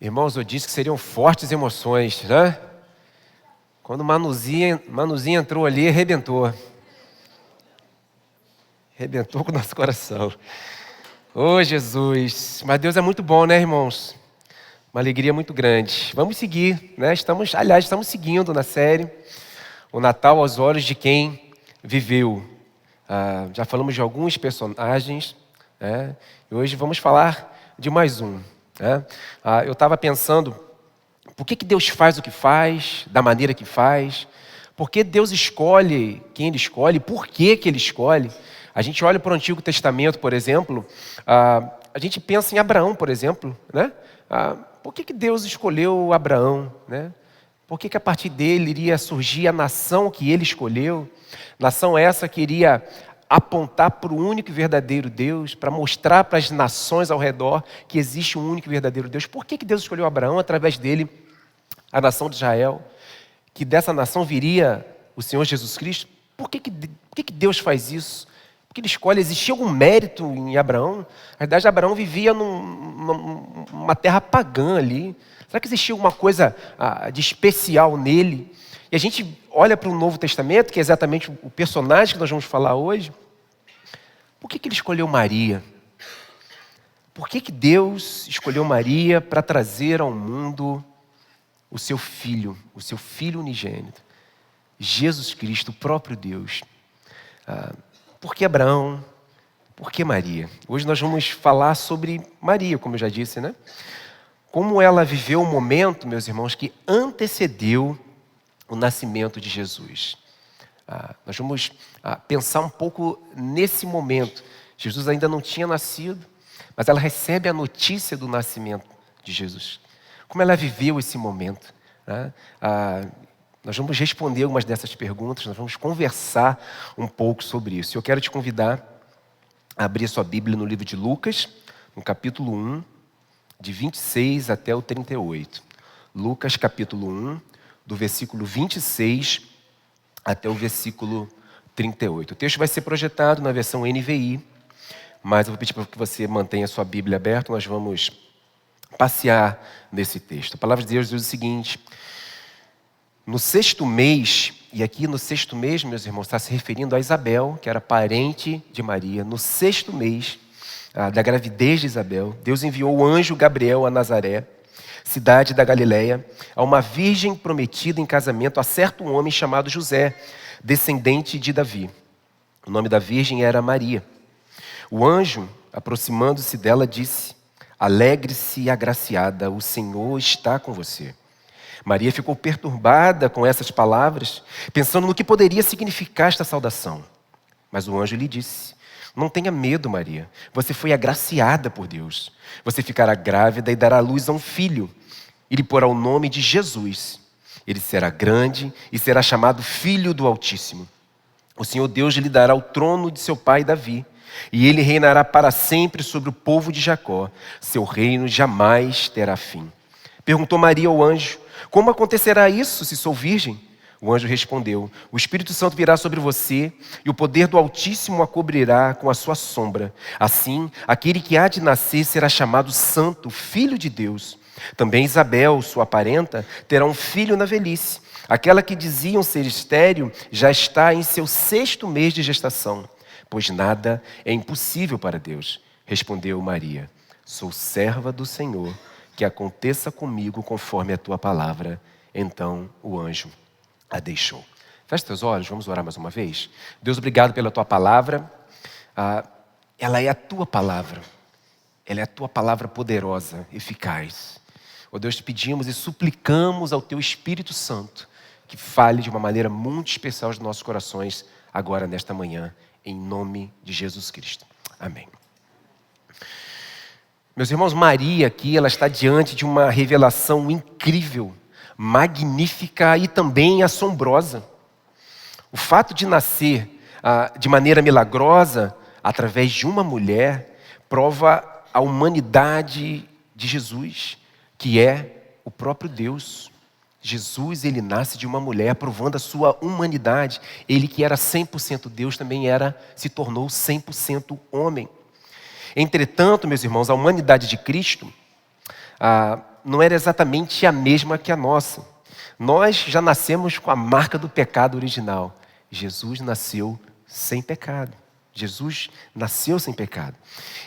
Irmãos, eu disse que seriam fortes emoções, né? Quando Manuzinha entrou ali, arrebentou. Arrebentou com o nosso coração. Ô, Jesus! Mas Deus é muito bom, né, irmãos? Uma alegria muito grande. Vamos seguir, né? Estamos seguindo na série O Natal aos Olhos de Quem Viveu. Já falamos de alguns personagens, né? E hoje vamos falar de mais um, né? Eu estava pensando, por que Deus faz o que faz, da maneira que faz? Por que Deus escolhe quem Ele escolhe? Por que Ele escolhe? A gente olha para o Antigo Testamento, por exemplo, a gente pensa em Abraão, por exemplo, né? Por que Deus escolheu Abraão, né? Por que a partir dele iria surgir a nação que ele escolheu? Nação essa que iria apontar para o único e verdadeiro Deus, para mostrar para as nações ao redor que existe um único e verdadeiro Deus. Por que Deus escolheu Abraão, através dele, a nação de Israel? Que dessa nação viria o Senhor Jesus Cristo? Por que Deus faz isso? Porque Ele escolhe, existia algum mérito em Abraão? Na verdade, Abraão vivia numa terra pagã ali. Será que existia alguma coisa de especial nele? E a gente olha para o Novo Testamento, que é exatamente o personagem que nós vamos falar hoje. Por que Ele escolheu Maria? Por que Deus escolheu Maria para trazer ao mundo o seu filho unigênito, Jesus Cristo, o próprio Deus? Por que Abraão? Por que Maria? Hoje nós vamos falar sobre Maria, como eu já disse, né? Como ela viveu o momento, meus irmãos, que antecedeu o nascimento de Jesus. Nós vamos pensar um pouco nesse momento. Jesus ainda não tinha nascido, mas ela recebe a notícia do nascimento de Jesus. Como ela viveu esse momento, né? Nós vamos responder algumas dessas perguntas, nós vamos conversar um pouco sobre isso. Eu quero te convidar a abrir sua Bíblia no livro de Lucas, no capítulo 1, de 26 até o 38. Lucas, capítulo 1, do versículo 26 até o versículo 38. O texto vai ser projetado na versão NVI, mas eu vou pedir para que você mantenha a sua Bíblia aberta, nós vamos passear nesse texto. A palavra de Deus diz o seguinte: no 6º mês, e aqui no 6º mês, meus irmãos, está se referindo a Isabel, que era parente de Maria. No 6º mês da gravidez de Isabel, Deus enviou o anjo Gabriel a Nazaré, cidade da Galileia, a uma virgem prometida em casamento a certo homem chamado José, descendente de Davi. O nome da virgem era Maria. O anjo, aproximando-se dela, disse: alegre-se, agraciada, o Senhor está com você. Maria ficou perturbada com essas palavras, pensando no que poderia significar esta saudação. Mas o anjo lhe disse: não tenha medo, Maria, você foi agraciada por Deus. Você ficará grávida e dará à luz a um filho, e lhe porá o nome de Jesus. Ele será grande e será chamado Filho do Altíssimo. O Senhor Deus lhe dará o trono de seu pai Davi, e ele reinará para sempre sobre o povo de Jacó. Seu reino jamais terá fim. Perguntou Maria ao anjo: como acontecerá isso, se sou virgem? O anjo respondeu: o Espírito Santo virá sobre você, e o poder do Altíssimo a cobrirá com a sua sombra. Assim, aquele que há de nascer será chamado Santo, Filho de Deus. Também Isabel, sua parenta, terá um filho na velhice. Aquela que diziam ser estéril já está em seu 6º mês de gestação, pois nada é impossível para Deus. Respondeu Maria: sou serva do Senhor, que aconteça comigo conforme a tua palavra. Então o anjo a deixou. Feche teus olhos, vamos orar mais uma vez. Deus, obrigado pela tua palavra. Ela é a tua palavra. Ela é a tua palavra poderosa, eficaz. Ó Deus, te pedimos e suplicamos ao teu Espírito Santo que fale de uma maneira muito especial aos nossos corações agora, nesta manhã, em nome de Jesus Cristo. Amém. Meus irmãos, Maria aqui, ela está diante de uma revelação incrível, magnífica e também assombrosa. O fato de nascer de maneira milagrosa, através de uma mulher, prova a humanidade de Jesus, que é o próprio Deus. Jesus, ele nasce de uma mulher, provando a sua humanidade. Ele que era 100% Deus, também se tornou 100% homem. Entretanto, meus irmãos, a humanidade de Cristo não era exatamente a mesma que a nossa. Nós já nascemos com a marca do pecado original. Jesus nasceu sem pecado. Jesus nasceu sem pecado.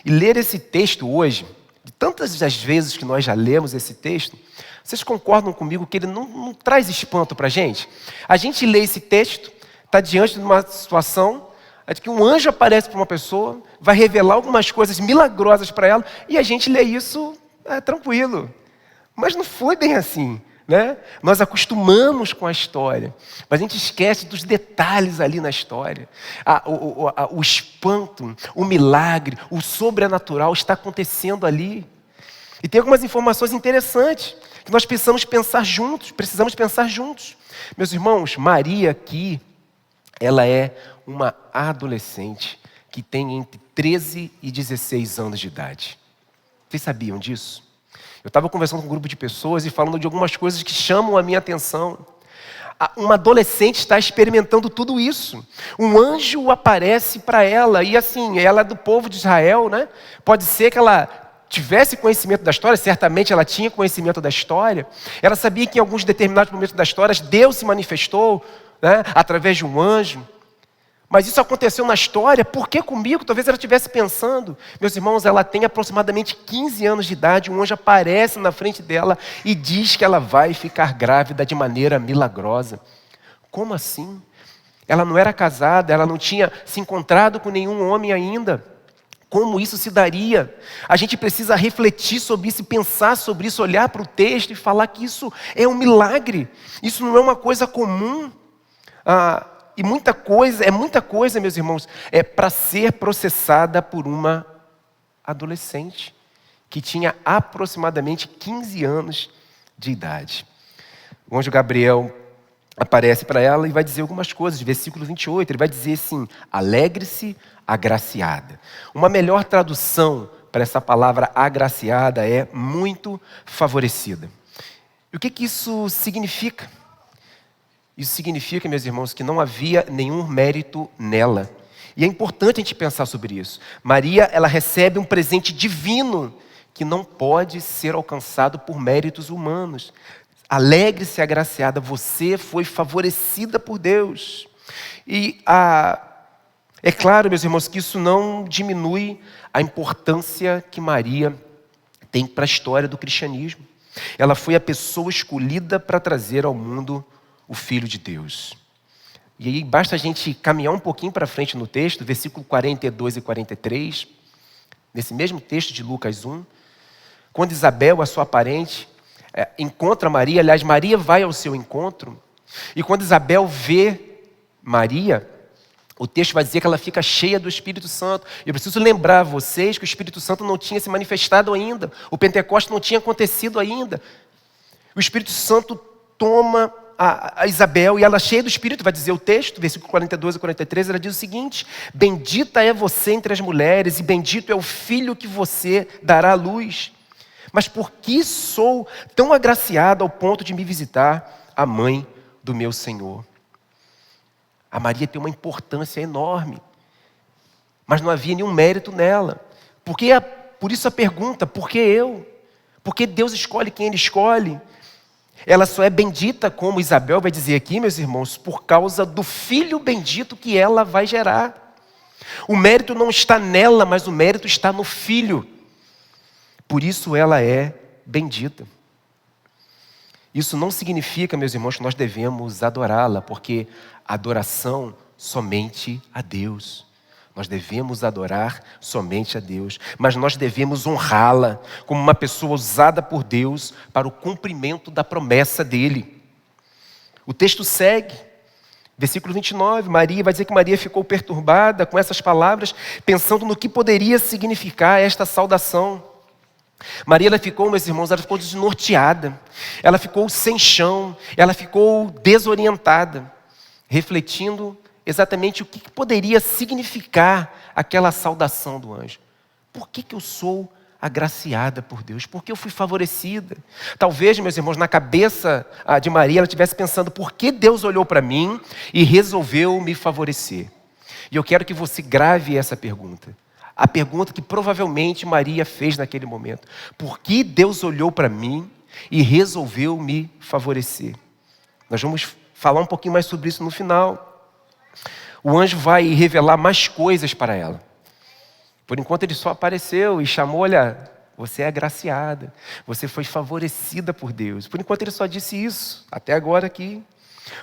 E ler esse texto hoje, de tantas das vezes que nós já lemos esse texto, vocês concordam comigo que ele não traz espanto para a gente? A gente lê esse texto, está diante de uma situação de que um anjo aparece para uma pessoa, vai revelar algumas coisas milagrosas para ela, e a gente lê isso tranquilo. Mas não foi bem assim, né? Nós acostumamos com a história, mas a gente esquece dos detalhes ali na história. O espanto, o milagre, o sobrenatural está acontecendo ali. E tem algumas informações interessantes que nós precisamos pensar juntos. Meus irmãos, Maria aqui, ela é uma adolescente que tem entre 13 e 16 anos de idade. Vocês sabiam disso? Eu estava conversando com um grupo de pessoas e falando de algumas coisas que chamam a minha atenção. Uma adolescente está experimentando tudo isso. Um anjo aparece para ela, e assim, ela é do povo de Israel, né? Pode ser que ela tivesse conhecimento da história, certamente ela tinha conhecimento da história. Ela sabia que em alguns determinados momentos da história, Deus se manifestou, né, através de um anjo. Mas isso aconteceu na história, por que comigo? Talvez ela estivesse pensando. Meus irmãos, ela tem aproximadamente 15 anos de idade, um anjo aparece na frente dela e diz que ela vai ficar grávida de maneira milagrosa. Como assim? Ela não era casada, ela não tinha se encontrado com nenhum homem ainda. Como isso se daria? A gente precisa refletir sobre isso, pensar sobre isso, olhar para o texto e falar que isso é um milagre. Isso não é uma coisa comum. E muita coisa, meus irmãos, para ser processada por uma adolescente que tinha aproximadamente 15 anos de idade. O anjo Gabriel aparece para ela e vai dizer algumas coisas. Versículo 28, ele vai dizer assim: alegre-se, agraciada. Uma melhor tradução para essa palavra agraciada é muito favorecida. E o que isso significa? Isso significa, meus irmãos, que não havia nenhum mérito nela. E é importante a gente pensar sobre isso. Maria, ela recebe um presente divino que não pode ser alcançado por méritos humanos. Alegre-se, agraciada, você foi favorecida por Deus. E é claro, meus irmãos, que isso não diminui a importância que Maria tem para a história do cristianismo. Ela foi a pessoa escolhida para trazer ao mundo o Filho de Deus. E aí basta a gente caminhar um pouquinho para frente no texto, versículo 42 e 43, nesse mesmo texto de Lucas 1, quando Isabel, a sua parente, encontra Maria, aliás, Maria vai ao seu encontro, e quando Isabel vê Maria, o texto vai dizer que ela fica cheia do Espírito Santo. Eu preciso lembrar vocês que o Espírito Santo não tinha se manifestado ainda, o Pentecostes não tinha acontecido ainda. O Espírito Santo toma a Isabel, e ela cheia do Espírito, vai dizer o texto, versículo 42 e 43, ela diz o seguinte: bendita é você entre as mulheres, e bendito é o filho que você dará à luz. Mas por que sou tão agraciada ao ponto de me visitar a mãe do meu Senhor? A Maria tem uma importância enorme, mas não havia nenhum mérito nela. Por isso a pergunta, por que eu? Por que Deus escolhe quem Ele escolhe? Ela só é bendita, como Isabel vai dizer aqui, meus irmãos, por causa do filho bendito que ela vai gerar. O mérito não está nela, mas o mérito está no filho. Por isso ela é bendita. Isso não significa, meus irmãos, que nós devemos adorá-la, porque adoração somente a Deus. Nós devemos adorar somente a Deus, mas nós devemos honrá-la como uma pessoa usada por Deus para o cumprimento da promessa dele. O texto segue, versículo 29, Maria vai dizer que Maria ficou perturbada com essas palavras, pensando no que poderia significar esta saudação. Maria, ela ficou, meus irmãos, ela ficou desnorteada, ela ficou sem chão, ela ficou desorientada, refletindo exatamente o que poderia significar aquela saudação do anjo. Por que eu sou agraciada por Deus? Por que eu fui favorecida? Talvez, meus irmãos, na cabeça de Maria, ela estivesse pensando: por que Deus olhou para mim e resolveu me favorecer? E eu quero que você grave essa pergunta. A pergunta que provavelmente Maria fez naquele momento. Por que Deus olhou para mim e resolveu me favorecer. Nós vamos falar um pouquinho mais sobre isso no final. O anjo vai revelar mais coisas para ela. Por enquanto ele só apareceu e chamou, olha, você é agraciada, você foi favorecida por Deus. Por enquanto ele só disse isso, até agora aqui.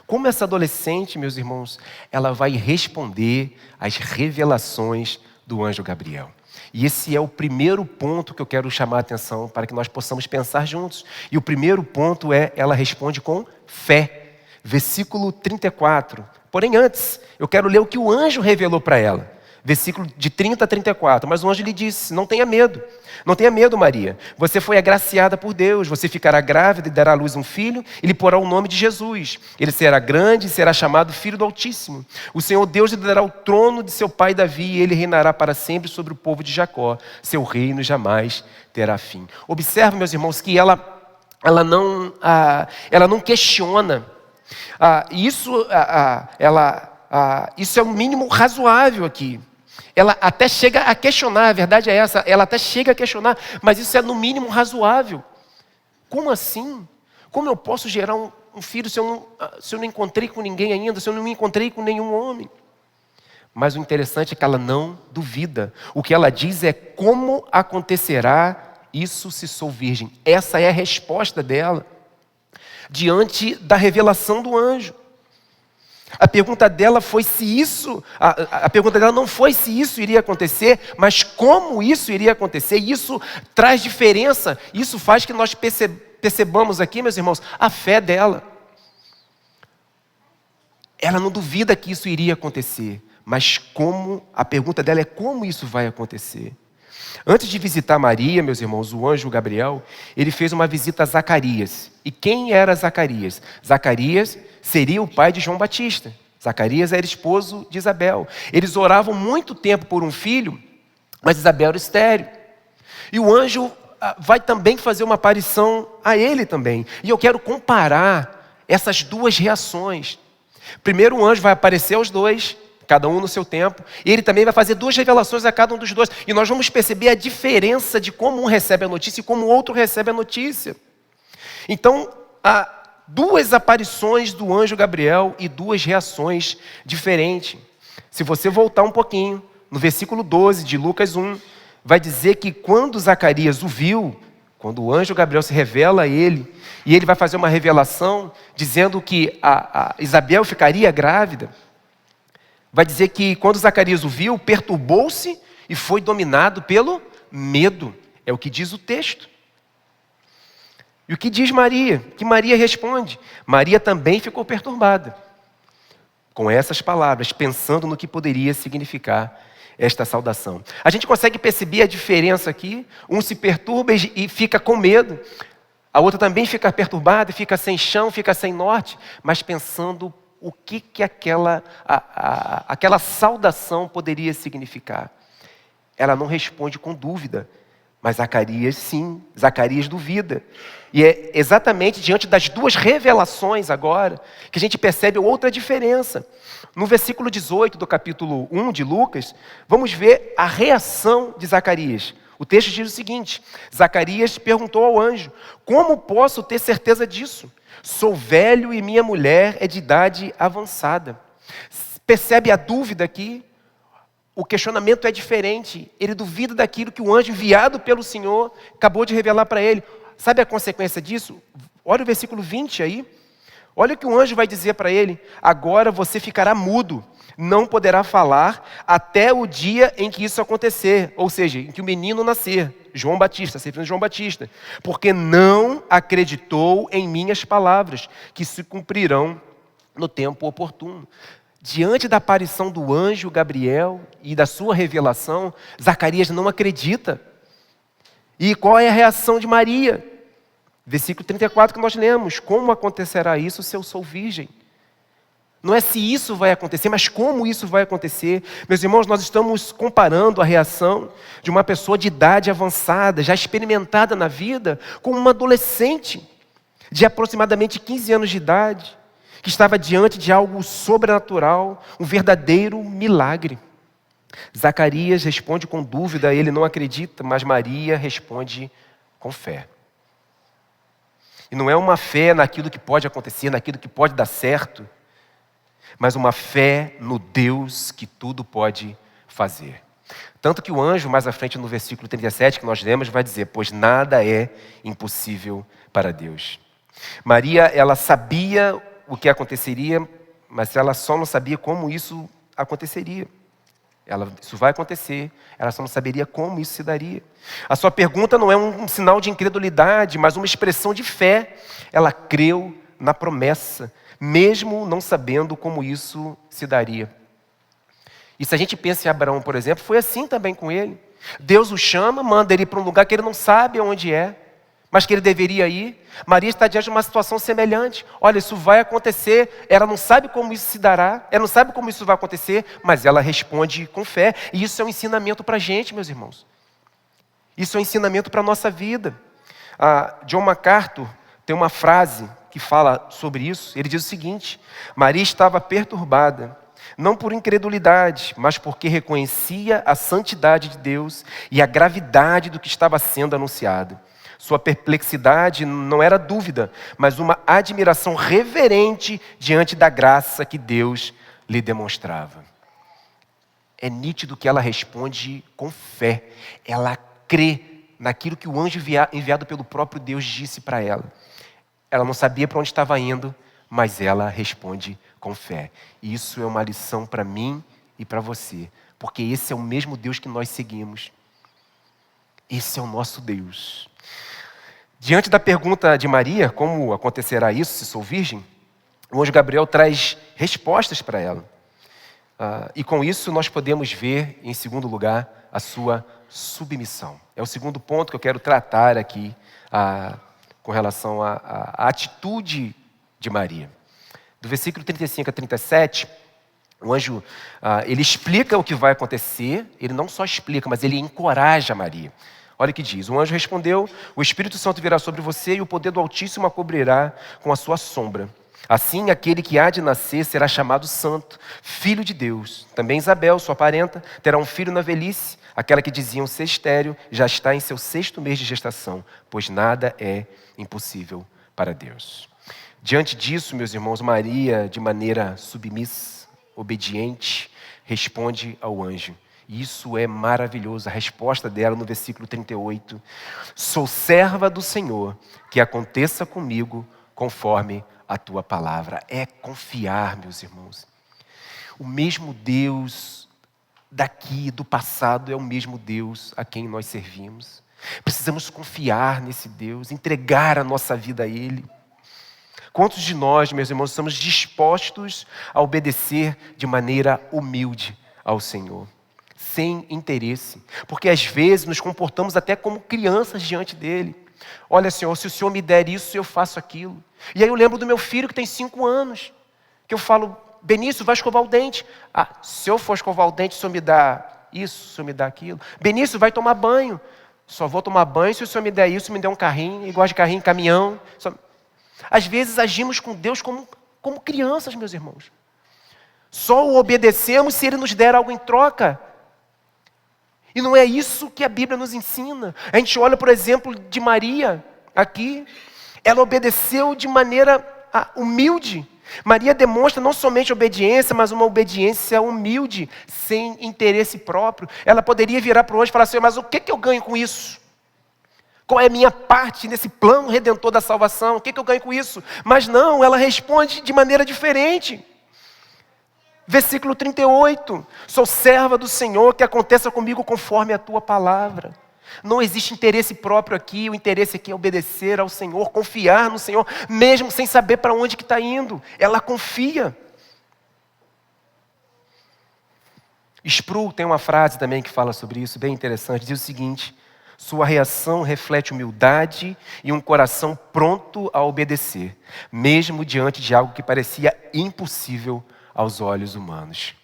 Como essa adolescente, meus irmãos, ela vai responder às revelações do anjo Gabriel. E esse é o primeiro ponto que eu quero chamar a atenção para que nós possamos pensar juntos. E o primeiro ponto é, ela responde com fé. Versículo 34. Porém, antes, eu quero ler o que o anjo revelou para ela. Versículo de 30 a 34. Mas o anjo lhe disse, não tenha medo. Não tenha medo, Maria. Você foi agraciada por Deus. Você ficará grávida e dará à luz um filho e lhe porá o nome de Jesus. Ele será grande e será chamado Filho do Altíssimo. O Senhor Deus lhe dará o trono de seu pai Davi e ele reinará para sempre sobre o povo de Jacó. Seu reino jamais terá fim. Observe, meus irmãos, que ela não questiona. Isso é o mínimo razoável aqui. Ela até chega a questionar, a verdade é essa, ela até chega a questionar, mas isso é no mínimo razoável. Como assim? Como eu posso gerar um filho se eu não encontrei com ninguém ainda, se eu não me encontrei com nenhum homem? Mas o interessante é que ela não duvida. O que ela diz é como acontecerá isso se sou virgem. Essa é a resposta dela diante da revelação do anjo. A pergunta dela foi se isso, a pergunta dela não foi se isso iria acontecer, mas como isso iria acontecer. E isso traz diferença, isso faz que nós percebamos aqui, meus irmãos, a fé dela. Ela não duvida que isso iria acontecer, mas a pergunta dela é como isso vai acontecer. Antes de visitar Maria, meus irmãos, o anjo Gabriel, ele fez uma visita a Zacarias. E quem era Zacarias? Zacarias seria o pai de João Batista. Zacarias era esposo de Isabel. Eles oravam muito tempo por um filho, mas Isabel era estéril. E o anjo vai também fazer uma aparição a ele também. E eu quero comparar essas duas reações. Primeiro o anjo vai aparecer aos dois, cada um no seu tempo, e ele também vai fazer duas revelações a cada um dos dois. E nós vamos perceber a diferença de como um recebe a notícia e como o outro recebe a notícia. Então, há duas aparições do anjo Gabriel e duas reações diferentes. Se você voltar um pouquinho, no versículo 12 de Lucas 1, vai dizer que quando Zacarias o viu, quando o anjo Gabriel se revela a ele, e ele vai fazer uma revelação dizendo que a Isabel ficaria grávida, vai dizer que quando Zacarias o viu, perturbou-se e foi dominado pelo medo. É o que diz o texto. E o que diz Maria? Que Maria responde. Maria também ficou perturbada com essas palavras, pensando no que poderia significar esta saudação. A gente consegue perceber a diferença aqui. Um se perturba e fica com medo. A outra também fica perturbada, fica sem chão, fica sem norte, mas pensando o que aquela saudação poderia significar. Ela não responde com dúvida, mas Zacarias sim, Zacarias duvida. E é exatamente diante das duas revelações agora que a gente percebe outra diferença. No versículo 18 do capítulo 1 de Lucas, vamos ver a reação de Zacarias. O texto diz o seguinte: Zacarias perguntou ao anjo, como posso ter certeza disso? Sou velho e minha mulher é de idade avançada. Percebe a dúvida aqui? O questionamento é diferente. Ele duvida daquilo que o anjo enviado pelo Senhor acabou de revelar para ele. Sabe a consequência disso? Olha o versículo 20 aí. Olha o que o anjo vai dizer para ele. Agora você ficará mudo, não poderá falar até o dia em que isso acontecer. Ou seja, em que o menino nascer. João Batista, se referindo a João Batista. Porque não acreditou em minhas palavras, que se cumprirão no tempo oportuno. Diante da aparição do anjo Gabriel e da sua revelação, Zacarias não acredita. E qual é a reação de Maria? Versículo 34 que nós lemos. Como acontecerá isso se eu sou virgem? Não é se isso vai acontecer, mas como isso vai acontecer. Meus irmãos, nós estamos comparando a reação de uma pessoa de idade avançada, já experimentada na vida, com uma adolescente de aproximadamente 15 anos de idade, que estava diante de algo sobrenatural, um verdadeiro milagre. Zacarias responde com dúvida, ele não acredita, mas Maria responde com fé. E não é uma fé naquilo que pode acontecer, naquilo que pode dar certo, mas uma fé no Deus que tudo pode fazer. Tanto que o anjo, mais à frente no versículo 37, que nós lemos, vai dizer: pois nada é impossível para Deus. Maria, ela sabia o que aconteceria, mas ela só não sabia como isso aconteceria. Isso vai acontecer, ela só não saberia como isso se daria. A sua pergunta não é um sinal de incredulidade, mas uma expressão de fé. Ela creu na promessa, mesmo não sabendo como isso se daria. E se a gente pensa em Abraão, por exemplo, foi assim também com ele. Deus o chama, manda ele para um lugar que ele não sabe onde é, mas que ele deveria ir. Maria está diante de uma situação semelhante. Olha, isso vai acontecer, ela não sabe como isso se dará, ela não sabe como isso vai acontecer, mas ela responde com fé. E isso é um ensinamento para a gente, meus irmãos. Isso é um ensinamento para a nossa vida. John MacArthur tem uma frase que fala sobre isso. Ele diz o seguinte: Maria estava perturbada, não por incredulidade, mas porque reconhecia a santidade de Deus e a gravidade do que estava sendo anunciado. Sua perplexidade não era dúvida, mas uma admiração reverente diante da graça que Deus lhe demonstrava. É nítido que ela responde com fé. Ela crê naquilo que o anjo enviado pelo próprio Deus disse para ela. Ela não sabia para onde estava indo, mas ela responde com fé. E isso é uma lição para mim e para você, porque esse é o mesmo Deus que nós seguimos. Esse é o nosso Deus. Diante da pergunta de Maria, como acontecerá isso se sou virgem, o anjo Gabriel traz respostas para ela. E com isso nós podemos ver, em segundo lugar, a sua submissão. É o segundo ponto que eu quero tratar aqui com relação à atitude de Maria. Do versículo 35 a 37, o anjo ele explica o que vai acontecer. Ele não só explica, mas ele encoraja Maria. Olha o que diz: o anjo respondeu: o Espírito Santo virá sobre você e o poder do Altíssimo a cobrirá com a sua sombra. Assim, aquele que há de nascer será chamado Santo, Filho de Deus. Também Isabel, sua parenta, terá um filho na velhice. Aquela que diziam ser estéril já está em seu 6º mês de gestação, pois nada é impossível para Deus. Diante disso, meus irmãos, Maria, de maneira submissa, obediente, responde ao anjo. E isso é maravilhoso, a resposta dela no versículo 38. Sou serva do Senhor, que aconteça comigo conforme a tua palavra. É confiar, meus irmãos. O mesmo Deus daqui, do passado, é o mesmo Deus a quem nós servimos. Precisamos confiar nesse Deus, entregar a nossa vida a Ele. Quantos de nós, meus irmãos, estamos dispostos a obedecer de maneira humilde ao Senhor? Sem interesse, porque às vezes nos comportamos até como crianças diante dele. Olha, Senhor, se o Senhor me der isso, eu faço aquilo. E aí eu lembro do meu filho que tem 5 anos, que eu falo: Benício, vai escovar o dente. Se eu for escovar o dente, o Senhor me dá isso, o Senhor me dá aquilo. Benício, vai tomar banho. Só vou tomar banho se o Senhor me der isso, me der um carrinho, igual de carrinho, caminhão. Às vezes agimos com Deus como crianças, meus irmãos. Só o obedecemos se Ele nos der algo em troca. E não é isso que a Bíblia nos ensina. A gente olha, por exemplo, de Maria aqui. Ela obedeceu de maneira humilde. Maria demonstra não somente obediência, mas uma obediência humilde, sem interesse próprio. Ela poderia virar para o anjo e falar assim: mas o que eu ganho com isso? Qual é a minha parte nesse plano redentor da salvação? O que eu ganho com isso? Mas não, ela responde de maneira diferente. Versículo 38, sou serva do Senhor, que aconteça comigo conforme a tua palavra. Não existe interesse próprio aqui, o interesse aqui é obedecer ao Senhor, confiar no Senhor, mesmo sem saber para onde que está indo. Ela confia. Sproul tem uma frase também que fala sobre isso, bem interessante, diz o seguinte: sua reação reflete humildade e um coração pronto a obedecer, mesmo diante de algo que parecia impossível aos olhos humanos.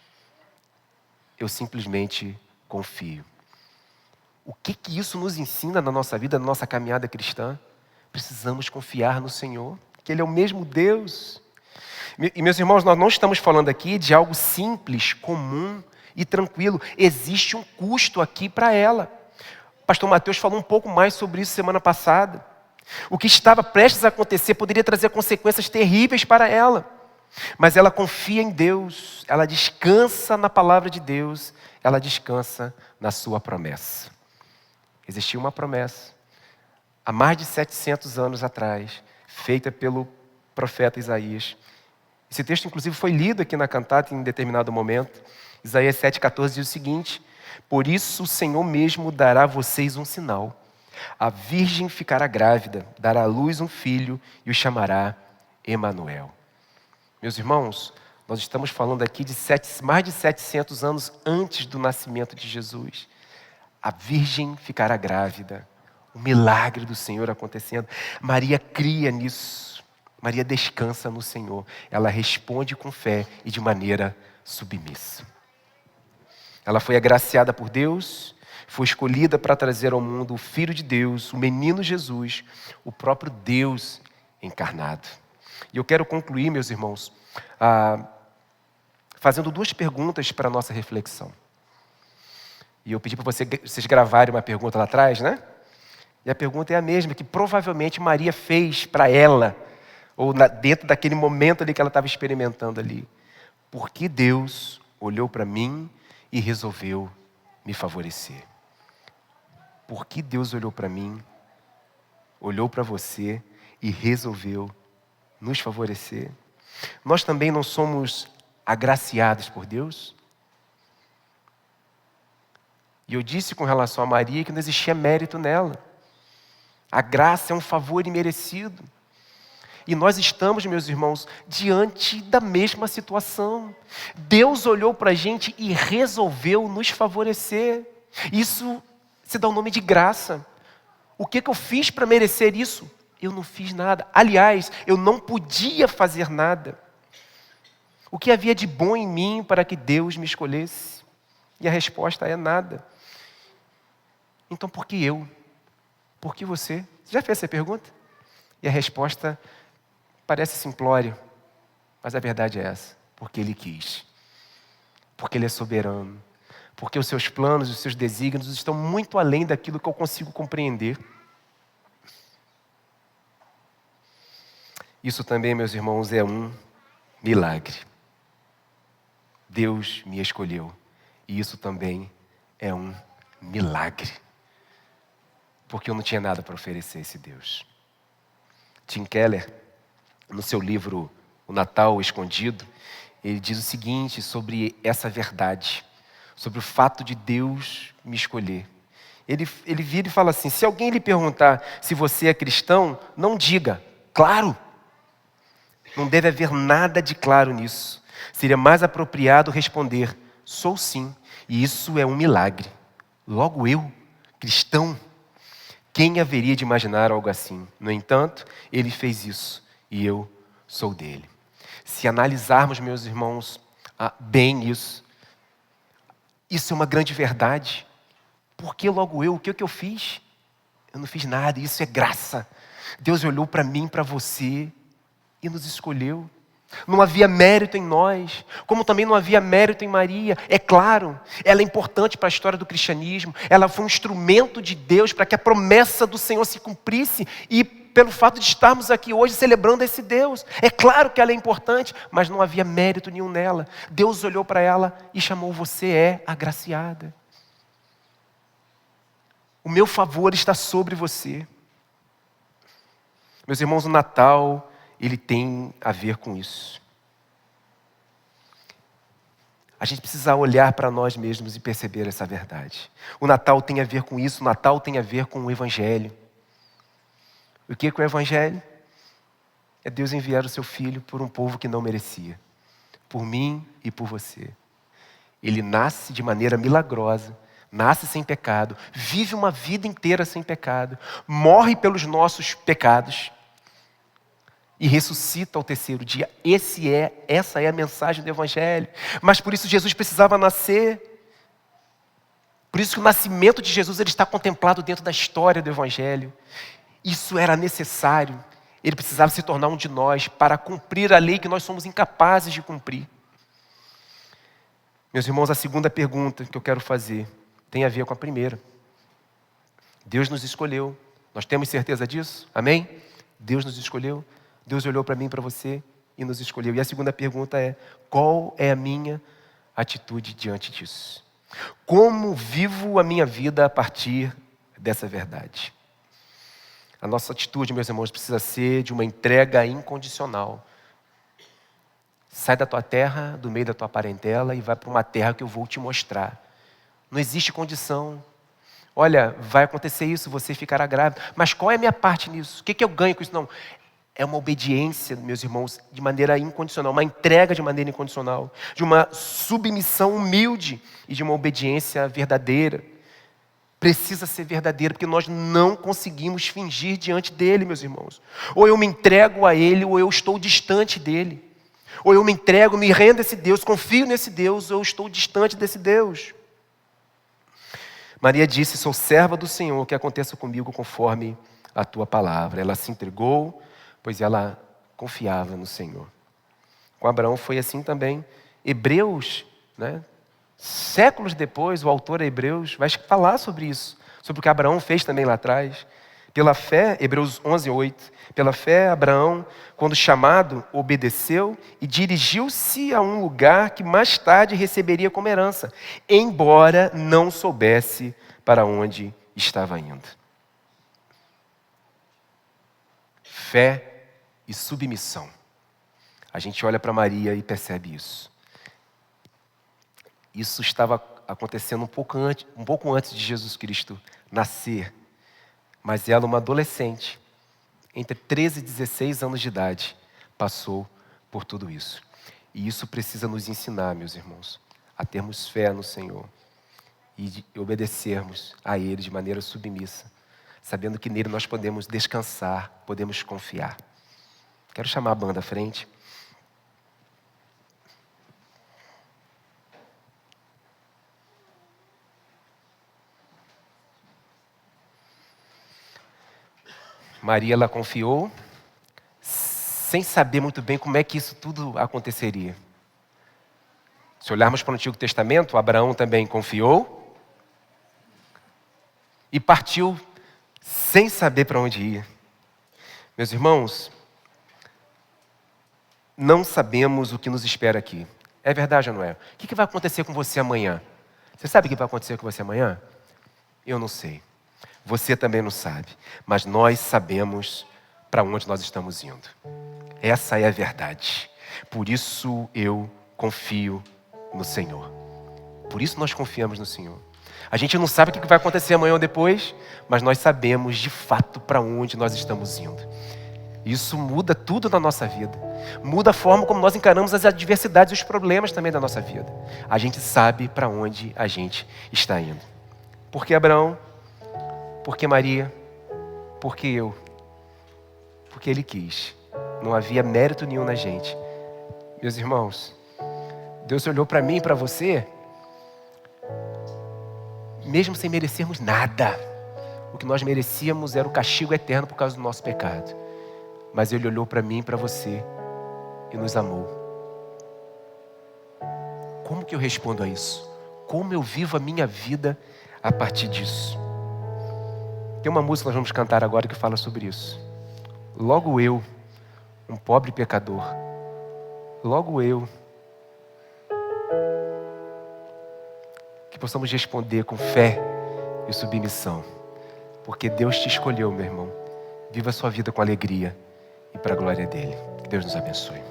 Eu simplesmente confio. O que isso nos ensina na nossa vida, na nossa caminhada cristã? Precisamos confiar no Senhor, que Ele é o mesmo Deus. E meus irmãos, nós não estamos falando aqui de algo simples, comum e tranquilo. Existe um custo aqui para ela. O pastor Mateus falou um pouco mais sobre isso semana passada. O que estava prestes a acontecer poderia trazer consequências terríveis para ela. Mas ela confia em Deus, ela descansa na palavra de Deus, ela descansa na sua promessa. Existia uma promessa, há mais de 700 anos atrás, feita pelo profeta Isaías. Esse texto, inclusive, foi lido aqui na cantata em determinado momento. Isaías 7,14 diz o seguinte: por isso o Senhor mesmo dará a vocês um sinal. A virgem ficará grávida, dará à luz um filho e o chamará Emanuel. Meus irmãos, nós estamos falando aqui de mais de 700 anos antes do nascimento de Jesus. A virgem ficará grávida, o milagre do Senhor acontecendo. Maria cria nisso, Maria descansa no Senhor. Ela responde com fé e de maneira submissa. Ela foi agraciada por Deus, foi escolhida para trazer ao mundo o Filho de Deus, o menino Jesus, o próprio Deus encarnado. E eu quero concluir, meus irmãos, fazendo duas perguntas para a nossa reflexão. E eu pedi para vocês gravarem uma pergunta lá atrás, né? E a pergunta é a mesma que provavelmente Maria fez para ela, ou dentro daquele momento ali que ela estava experimentando ali. Por que Deus olhou para mim e resolveu me favorecer? Por que Deus olhou para mim, olhou para você e resolveu nos favorecer? Nós também não somos agraciados por Deus? E eu disse com relação a Maria que não existia mérito nela. A graça é um favor imerecido. E nós estamos, meus irmãos, diante da mesma situação. Deus olhou para a gente e resolveu nos favorecer. Isso se dá o nome de graça. O que eu fiz para merecer isso? Eu não fiz nada. Aliás, eu não podia fazer nada. O que havia de bom em mim para que Deus me escolhesse? E a resposta é nada. Então por que eu? Por que você? Você já fez essa pergunta? E a resposta parece simplória, mas a verdade é essa. Porque Ele quis. Porque Ele é soberano. Porque os seus planos, os seus desígnios estão muito além daquilo que eu consigo compreender. Isso também, meus irmãos, é um milagre. Deus me escolheu. E isso também é um milagre. Porque eu não tinha nada para oferecer a esse Deus. Tim Keller, no seu livro O Natal Escondido, ele diz o seguinte sobre essa verdade, sobre o fato de Deus me escolher. Ele vira e fala assim: se alguém lhe perguntar se você é cristão, não diga, claro. Não deve haver nada de claro nisso. Seria mais apropriado responder, sou sim, e isso é um milagre. Logo eu, cristão, quem haveria de imaginar algo assim? No entanto, ele fez isso e eu sou dele. Se analisarmos, meus irmãos, bem isso é uma grande verdade. Por que logo eu? O que eu fiz? Eu não fiz nada, isso é graça. Deus olhou para mim, para você e nos escolheu. Não havia mérito em nós, como também não havia mérito em Maria. É claro, ela é importante para a história do cristianismo. Ela foi um instrumento de Deus para que a promessa do Senhor se cumprisse. E pelo fato de estarmos aqui hoje celebrando esse Deus, é claro que ela é importante, mas não havia mérito nenhum nela. Deus olhou para ela e chamou: você é agraciada. O meu favor está sobre você. Meus irmãos, o Natal, ele tem a ver com isso. A gente precisa olhar para nós mesmos e perceber essa verdade. O Natal tem a ver com isso, o Natal tem a ver com o Evangelho. O que é o Evangelho? É Deus enviar o seu Filho por um povo que não merecia. Por mim e por você. Ele nasce de maneira milagrosa, nasce sem pecado, vive uma vida inteira sem pecado, morre pelos nossos pecados e ressuscita ao terceiro dia. Essa é a mensagem do Evangelho. Mas por isso Jesus precisava nascer. Por isso que o nascimento de Jesus ele está contemplado dentro da história do Evangelho. Isso era necessário. Ele precisava se tornar um de nós para cumprir a lei que nós somos incapazes de cumprir. Meus irmãos, a segunda pergunta que eu quero fazer tem a ver com a primeira. Deus nos escolheu, Nós temos certeza disso? Amém? Deus nos escolheu, Deus olhou para mim e para você e nos escolheu. E a segunda pergunta é: qual é a minha atitude diante disso? Como vivo a minha vida a partir dessa verdade? A nossa atitude, meus irmãos, precisa ser de uma entrega incondicional. Sai da tua terra, do meio da tua parentela e vai para uma terra que eu vou te mostrar. Não existe condição. Olha, vai acontecer isso, você ficará grávida. Mas qual é a minha parte nisso? O que eu ganho com isso? Não. É uma obediência, meus irmãos, de maneira incondicional, uma entrega de maneira incondicional, de uma submissão humilde e de uma obediência verdadeira. Precisa ser verdadeira, porque nós não conseguimos fingir diante dele, meus irmãos. Ou eu me entrego a ele, ou eu estou distante dele. Ou eu me entrego, me rendo a esse Deus, confio nesse Deus, ou eu estou distante desse Deus. Maria disse: sou serva do Senhor, que aconteça comigo conforme a tua palavra. Ela se entregou, pois ela confiava no Senhor. Com Abraão foi assim também. Hebreus, séculos depois, o autor Hebreus vai falar sobre isso, sobre o que Abraão fez também lá atrás. Pela fé, Hebreus 11:8, pela fé Abraão, quando chamado, obedeceu e dirigiu-se a um lugar que mais tarde receberia como herança, embora não soubesse para onde estava indo. Fé e submissão. A gente olha para Maria e percebe isso. Isso estava acontecendo um pouco antes de Jesus Cristo nascer. Mas ela, uma adolescente, entre 13 e 16 anos de idade, passou por tudo isso. E isso precisa nos ensinar, meus irmãos, a termos fé no Senhor e obedecermos a Ele de maneira submissa, sabendo que nele nós podemos descansar, podemos confiar. Quero chamar a banda à frente. Maria, ela confiou, sem saber muito bem como é que isso tudo aconteceria. Se olharmos para o Antigo Testamento, Abraão também confiou e partiu sem saber para onde ia. Meus irmãos, não sabemos o que nos espera aqui. É verdade ou não é? O que vai acontecer com você amanhã? Você sabe o que vai acontecer com você amanhã? Eu não sei. Você também não sabe. Mas nós sabemos para onde nós estamos indo. Essa é a verdade. Por isso eu confio no Senhor. Por isso nós confiamos no Senhor. A gente não sabe o que vai acontecer amanhã ou depois, mas nós sabemos de fato para onde nós estamos indo. Isso muda tudo na nossa vida. Muda a forma como nós encaramos as adversidades e os problemas também da nossa vida. A gente sabe para onde a gente está indo. Por que Abraão? Por que Maria? Por que eu? Porque Ele quis. Não havia mérito nenhum na gente. Meus irmãos, Deus olhou para mim e para você, mesmo sem merecermos nada. O que nós merecíamos era o castigo eterno por causa do nosso pecado. Mas Ele olhou para mim e para você e nos amou. Como que eu respondo a isso? Como eu vivo a minha vida a partir disso? Tem uma música que nós vamos cantar agora que fala sobre isso. Logo eu, um pobre pecador, logo eu, que possamos responder com fé e submissão, porque Deus te escolheu, meu irmão. Viva a sua vida com alegria e para a glória dele. Que Deus nos abençoe.